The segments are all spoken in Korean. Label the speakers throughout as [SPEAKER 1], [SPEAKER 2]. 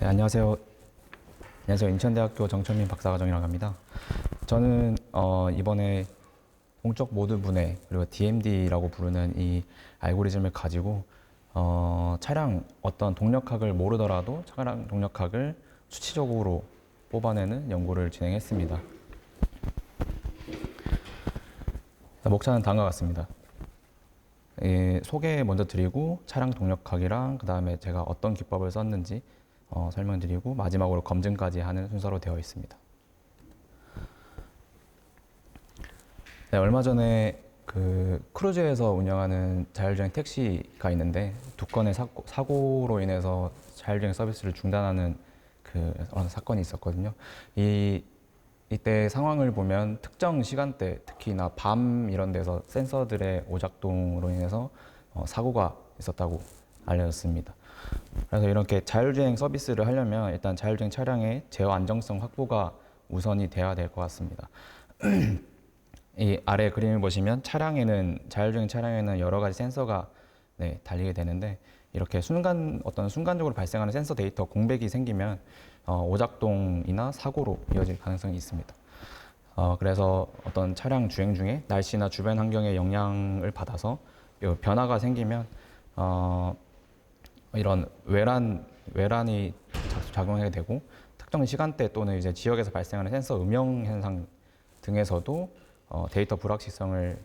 [SPEAKER 1] 네, 안녕하세요. 안녕하세요. 인천대학교 정철민 박사과정이라고 합니다. 저는 이번에 동적 모드 분해 그리고 DMD라고 부르는 이 알고리즘을 가지고 차량 어떤 동력학을 모르더라도 차량 동력학을 수치적으로 뽑아내는 연구를 진행했습니다. 목차는 다음과 같습니다. 소개 먼저 드리고 차량 동력학이랑 그 다음에 제가 어떤 기법을 썼는지 설명드리고 마지막으로 검증까지 하는 순서로 되어 있습니다. 네, 얼마 전에 그 크루즈에서 운영하는 자율주행 택시가 있는데 두 건의 사고로 인해서 자율주행 서비스를 중단하는 그런 사건이 있었거든요. 이때 상황을 보면 특정 시간대, 특히나 밤 이런 데서 센서들의 오작동으로 인해서 사고가 있었다고 알려졌습니다. 그래서 이렇게 자율주행 서비스를 하려면 일단 자율주행 차량의 제어 안정성 확보가 우선이 돼야 될 것 같습니다. 이 아래 그림을 보시면 자율주행 차량에는 여러 가지 센서가 달리게 되는데 이렇게 어떤 순간적으로 발생하는 센서 데이터 공백이 생기면 오작동이나 사고로 이어질 가능성이 있습니다. 그래서 어떤 차량 주행 중에 날씨나 주변 환경의 영향을 받아서 변화가 생기면 이런 외란이 작용하게 되고 특정 시간대 또는 이제 지역에서 발생하는 센서 음영 현상 등에서도 데이터 불확실성이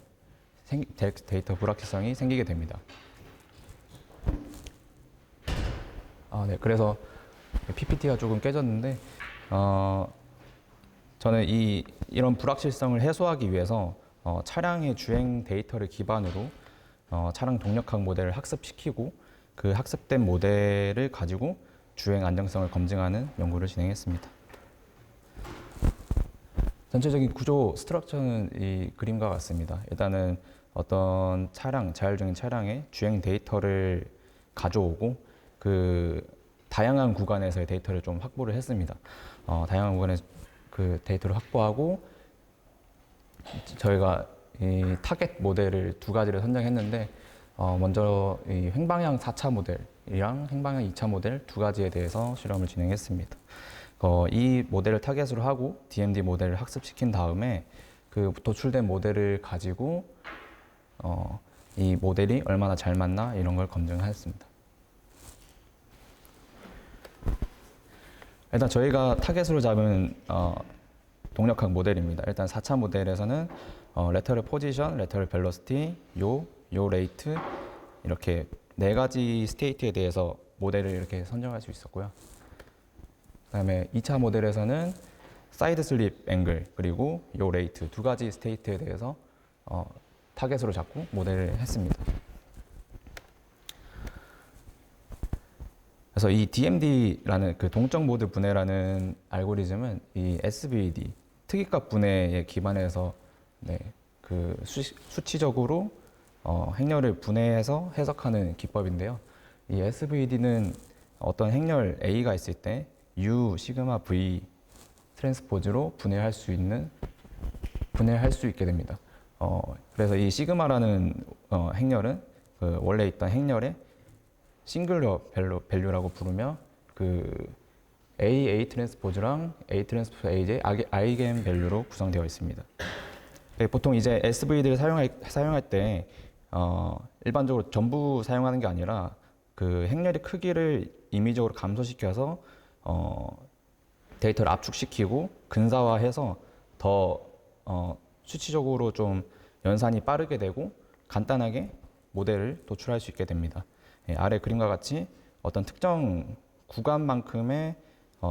[SPEAKER 1] 생기게 됩니다. 네, 그래서 PPT가 조금 깨졌는데 저는 이런 불확실성을 해소하기 위해서 차량의 주행 데이터를 기반으로 차량 동력학 모델을 학습시키고 그 학습된 모델을 가지고 주행 안정성을 검증하는 연구를 진행했습니다. 전체적인 구조 스트럭처는 이 그림과 같습니다. 일단은 어떤 자율주행 차량의 주행 데이터를 가져오고 그 다양한 구간에서의 데이터를 좀 확보를 했습니다. 다양한 구간에서 그 데이터를 확보하고 저희가 이 타겟 모델을 두 가지를 선정했는데 먼저 이 횡방향 4차 모델이랑 횡방향 2차 모델 두 가지에 대해서 실험을 진행했습니다. 이 모델을 타겟으로 하고 DMD 모델을 학습시킨 다음에 그 도출된 모델을 가지고 이 모델이 얼마나 잘 맞나 이런 걸 검증했습니다. 일단 저희가 타겟으로 잡은 동력학 모델입니다. 일단 4차 모델에서는 레터럴 포지션, 레터럴 벨로시티, 요 레이트 이렇게 네 가지 스테이트에 대해서 모델을 이렇게 선정할 수 있었고요. 그다음에 2차 모델에서는 사이드 슬립 앵글 그리고 요 레이트 두 가지 스테이트에 대해서 타겟으로 잡고 모델을 했습니다. 그래서 이 DMD라는 그 동적 모드 분해라는 알고리즘은 이 SVD 특이값 분해에 기반해서 그 수치적으로 행렬을 분해해서 해석하는 기법인데요. 이 SVD는 어떤 행렬 A가 있을 때 U 시그마 V 트랜스포즈로 분해할 수 있게 됩니다. 그래서 이 시그마라는 행렬은 그 원래 있던 행렬의 싱글러 밸류라고 부르며 그 A 트랜스포즈랑 A 트랜스포즈 AJ 아이겐 밸류로 구성되어 있습니다. 보통 이제 SVD를 사용할 때 일반적으로 전부 사용하는 게 아니라 그 행렬의 크기를 임의적으로 감소시켜서 데이터를 압축시키고 근사화해서 더 수치적으로 좀 연산이 빠르게 되고 간단하게 모델을 도출할 수 있게 됩니다. 아래 그림과 같이 어떤 특정 구간만큼의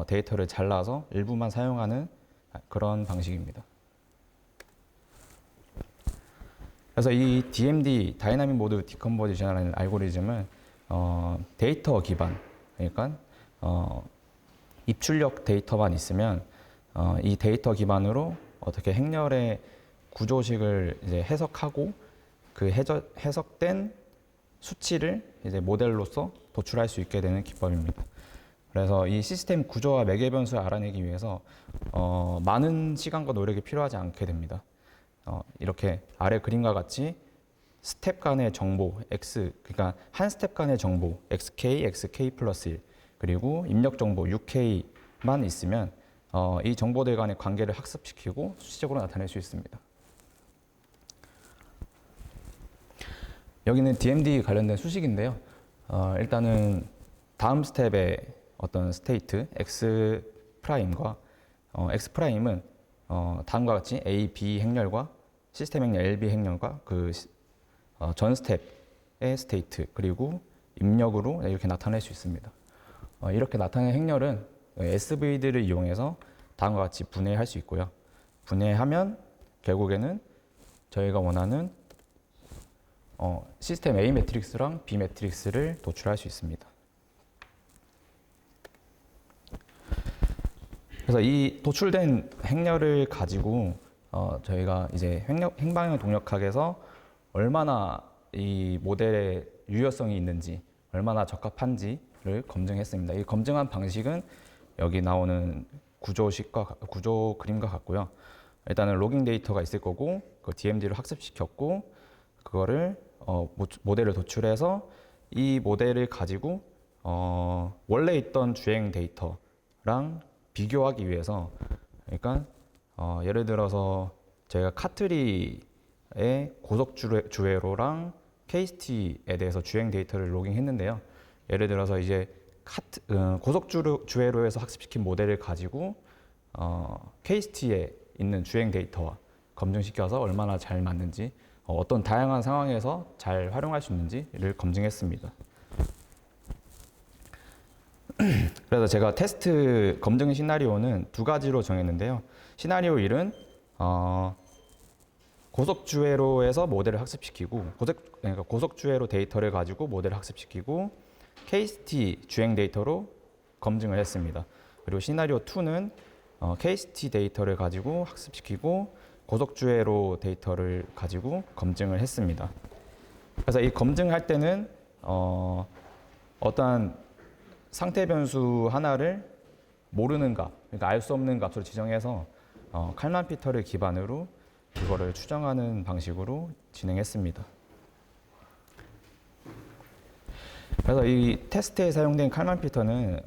[SPEAKER 1] 데이터를 잘라서 일부만 사용하는 그런 방식입니다. 그래서 이 DMD, 다이나믹 모드 디컴포지션이라는 알고리즘은 데이터 기반, 그러니까 입출력 데이터만 있으면 이 데이터 기반으로 어떻게 행렬의 구조식을 이제 해석하고 그 해석된 수치를 이제 모델로서 도출할 수 있게 되는 기법입니다. 그래서 이 시스템 구조와 매개 변수를 알아내기 위해서 많은 시간과 노력이 필요하지 않게 됩니다. 이렇게 아래 그림과 같이 스텝 간의 정보 x, 그러니까 한 스텝 간의 정보 xk, xk 플러스 1 그리고 입력 정보 UK만 있으면 이 정보들 간의 관계를 학습시키고 수치적으로 나타낼 수 있습니다. 여기는 DMD 관련된 수식인데요. 일단은 다음 스텝의 어떤 스테이트 X 프라임과 X 프라임은 다음과 같이 A, B 행렬과 시스템 행렬 LB 행렬과 전 스텝의 스테이트 그리고 입력으로 이렇게 나타낼 수 있습니다. 이렇게 나타낸 행렬은 SVD를 이용해서 다음과 같이 분해할 수 있고요. 분해하면 결국에는 저희가 원하는 시스템 A 매트릭스랑 B 매트릭스를 도출할 수 있습니다. 그래서 이 도출된 행렬을 가지고 저희가 이제 행방형 동력학에서 얼마나 이 모델의 유효성이 있는지, 얼마나 적합한지를 검증했습니다. 이 검증한 방식은 여기 나오는 구조 그림과 같고요. 일단은 로깅 데이터가 있을 거고, 그 DMD를 학습시켰고, 그거를 모델을 도출해서 이 모델을 가지고 원래 있던 주행 데이터랑 비교하기 위해서, 그러니까 예를 들어서 저희가 카트리의 고속 주회로랑 KST에 대해서 주행 데이터를 로깅했는데요. 예를 들어서 이제 고속 주회로에서 학습시킨 모델을 가지고 KST에 있는 주행 데이터와 검증시켜서 얼마나 잘 맞는지, 어떤 다양한 상황에서 잘 활용할 수 있는지를 검증했습니다. 그래서 제가 테스트 검증 시나리오는 두 가지로 정했는데요. 시나리오 1은 고속주회로에서 모델을 학습시키고, 그러니까 고속주회로 데이터를 가지고 모델을 학습시키고 KST 주행 데이터로 검증을 했습니다. 그리고 시나리오 2는 KST 데이터를 가지고 학습시키고 고속주회로 데이터를 가지고 검증을 했습니다. 그래서 이 검증할 때는 어떠한 상태 변수 하나를 모르는 값, 그러니까 알 수 없는 값으로 지정해서 칼만 피터를 기반으로 그거를 추정하는 방식으로 진행했습니다. 그래서 이 테스트에 사용된 칼만 피터는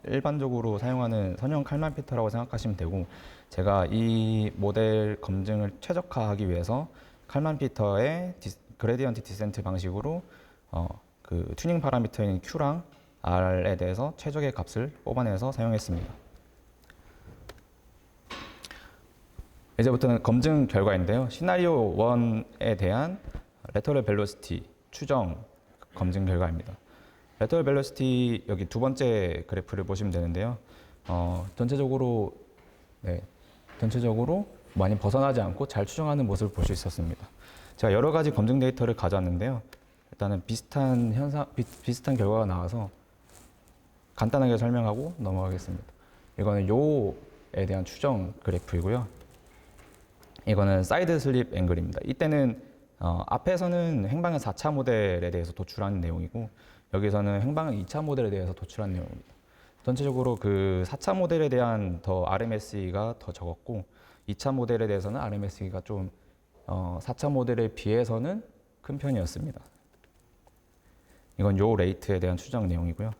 [SPEAKER 1] 일반적으로 사용하는 선형 칼만 피터라고 생각하시면 되고, 제가 이 모델 검증을 최적화하기 위해서 칼만 피터의 그레디언트 디센트 방식으로 그 튜닝 파라미터인 Q랑 R에 대해서 최적의 값을 뽑아내서 사용했습니다. 이제부터는 검증 결과인데요. 시나리오 1에 대한 레터럴 벨로시티 추정 검증 결과입니다. 레터럴 벨로시티 여기 두 번째 그래프를 보시면 되는데요. 전체적으로 많이 벗어나지 않고 잘 추정하는 모습을 볼 수 있었습니다. 제가 여러 가지 검증 데이터를 가져왔는데요. 일단은 비슷한 결과가 나와서 간단하게 설명하고 넘어가겠습니다. 이거는 요에 대한 추정 그래프이고요. 이거는 사이드 슬립 앵글입니다. 이때는 앞에서는 행방형 4차 모델에 대해서 도출한 내용이고, 여기서는 행방형 2차 모델에 대해서 도출한 내용입니다. 전체적으로 그 4차 모델에 대한 RMSE가 더 적었고, 2차 모델에 대해서는 RMSE가 좀 4차 모델에 비해서는 큰 편이었습니다. 이건 요 레이트에 대한 추정 내용이고요.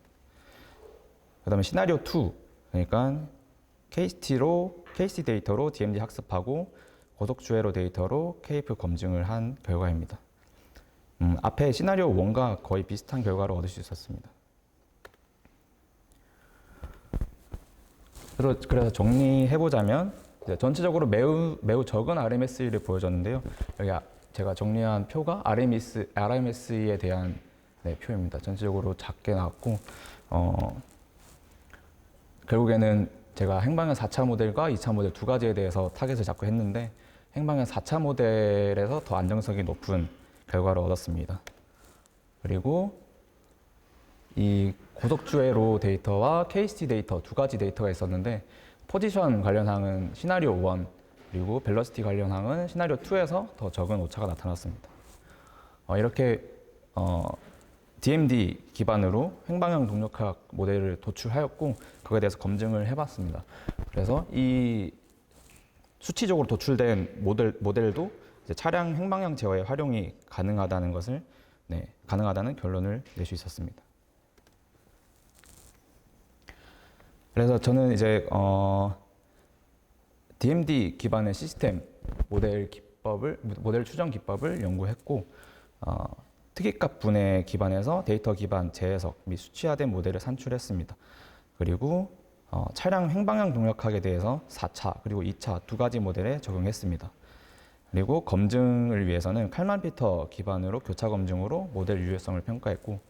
[SPEAKER 1] 그 다음에 시나리오 2, 그러니까 KST 데이터로 DMD 학습하고 고속주회로 데이터로 KF 검증을 한 결과입니다. 앞에 시나리오 1과 거의 비슷한 결과를 얻을 수 있었습니다. 그래서 정리해보자면, 전체적으로 매우 적은 RMSE를 보여줬는데요. 여기 제가 정리한 표가 RMSE에 대한 표입니다. 전체적으로 작게 나왔고, 결국에는 제가 행방형 4차 모델과 2차 모델 두 가지에 대해서 타겟을 잡고 했는데, 행방형 4차 모델에서 더 안정성이 높은 결과를 얻었습니다. 그리고 이 고속주회로 데이터와 KST 데이터 두 가지 데이터가 있었는데, 포지션 관련 항은 시나리오 1, 그리고 벨러시티 관련 항은 시나리오 2에서 더 적은 오차가 나타났습니다. 이렇게 DMD 기반으로 행방형 동력학 모델을 도출하였고, 그거에 대해서 검증을 해봤습니다. 그래서 이 수치적으로 도출된 모델도 이제 차량 행방형 제어에 활용이 가능하다는 것을 가능하다는 결론을 낼 수 있었습니다. 그래서 저는 이제 DMD 기반의 시스템 모델 추정 기법을 연구했고 특이값 분해 기반에서 데이터 기반 재해석 및 수치화된 모델을 산출했습니다. 그리고 차량 횡방향 동력학에 대해서 4차 그리고 2차 두 가지 모델에 적용했습니다. 그리고 검증을 위해서는 칼만 필터 기반으로 교차 검증으로 모델 유효성을 평가했고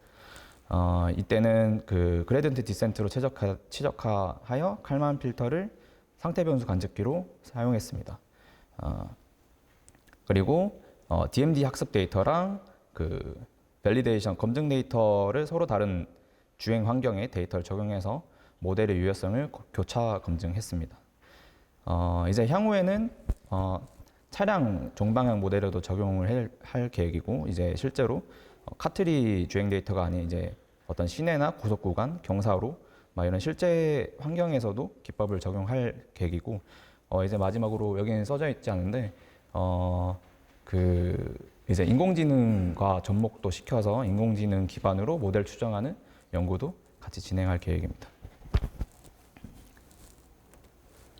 [SPEAKER 1] 이때는 그 그레디언트 디센트로 최적화하여 칼만 필터를 상태 변수 간접기로 사용했습니다. 그리고 DMD 학습 데이터랑 그 밸리데이션 검증 데이터를 서로 다른 주행 환경에 데이터를 적용해서 모델의 유효성을 교차 검증했습니다. 이제 향후에는 차량 종방향 모델에도 적용을 할 계획이고 이제 실제로 카트리 주행 데이터가 아닌 이제 어떤 시내나 고속 구간, 경사로 막 이런 실제 환경에서도 기법을 적용할 계획이고 이제 마지막으로 여기는 써져 있지 않은데 그 이제 인공지능과 접목도 시켜서 인공지능 기반으로 모델 추정하는 연구도 같이 진행할 계획입니다.